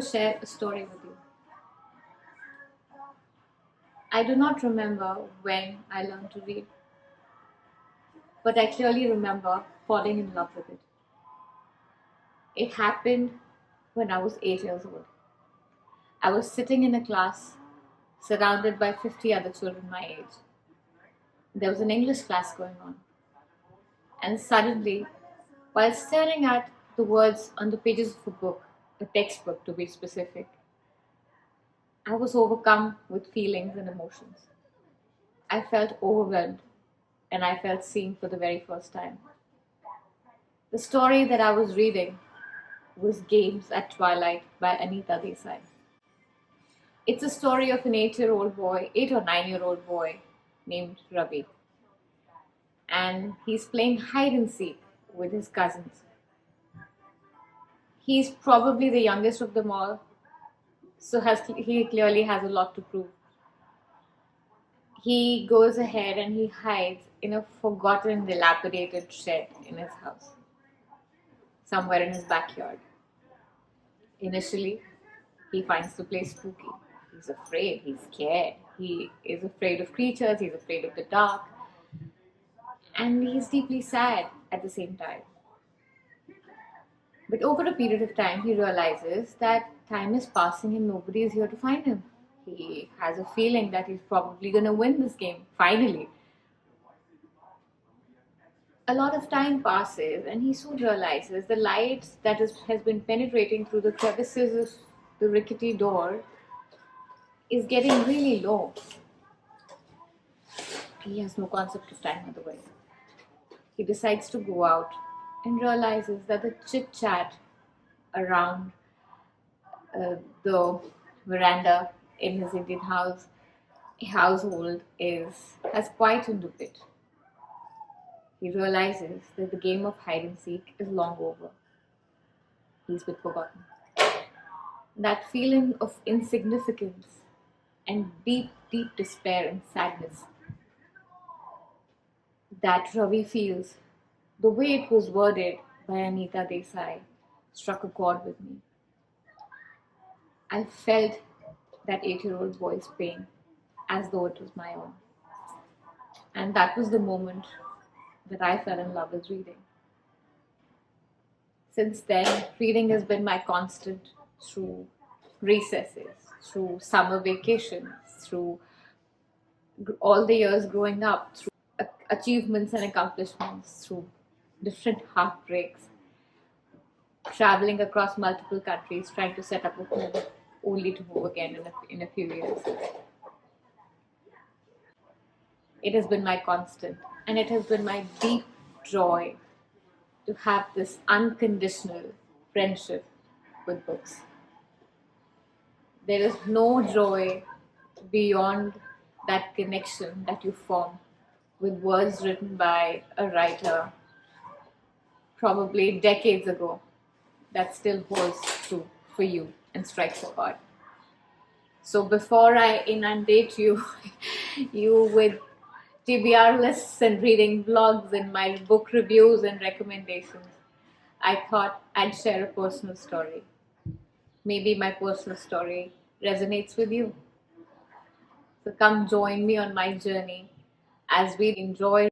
to share a story with you. I do not remember when I learned to read, but I clearly remember falling in love with it. It happened when I was 8 years old. I was sitting in a class surrounded by 50 other children my age. There was an English class going on, and suddenly, while staring at the words on the pages of a book, a textbook to be specific, I was overcome with feelings and emotions. I felt overwhelmed and I felt seen for the very first time. The story that I was reading was Games at Twilight by Anita Desai. It's a story of an 8-year-old boy, 8 or 9-year-old boy named Ravi, and he's playing hide and seek with his cousins. He's probably the youngest of them all, so he clearly has a lot to prove. He goes ahead and he hides in a forgotten, dilapidated shed in his house, somewhere in his backyard. Initially, he finds the place spooky. He's afraid, he's scared, he is afraid of creatures, he's afraid of the dark, and he's deeply sad at the same time. But over a period of time, he realizes that time is passing and nobody is here to find him. He has a feeling that he's probably going to win this game, finally. A lot of time passes, and he soon realizes the light has been penetrating through the crevices of the rickety door is getting really low. He has no concept of time otherwise. He decides to go out and realizes that the chit chat around the veranda in his Indian household has quietened a bit. He realizes that the game of hide and seek is long over. He's been forgotten. That feeling of insignificance and deep, deep despair and sadness that Ravi feels, the way it was worded by Anita Desai, struck a chord with me. I felt that 8-year-old boy's pain as though it was my own. And that was the moment that I fell in love with reading. Since then, reading has been my constant through recesses, through summer vacations, through all the years growing up, through achievements and accomplishments, through different heartbreaks, traveling across multiple countries, trying to set up a home, only to move again in a few years. It has been my constant, and it has been my deep joy to have this unconditional friendship with books. There is no joy beyond that connection that you form with words written by a writer probably decades ago that still holds true for you and strikes a chord. So before I inundate you with TBR lists and reading blogs and my book reviews and recommendations, I thought I'd share a personal story. Maybe my personal story resonates with you. So come join me on my journey as we enjoy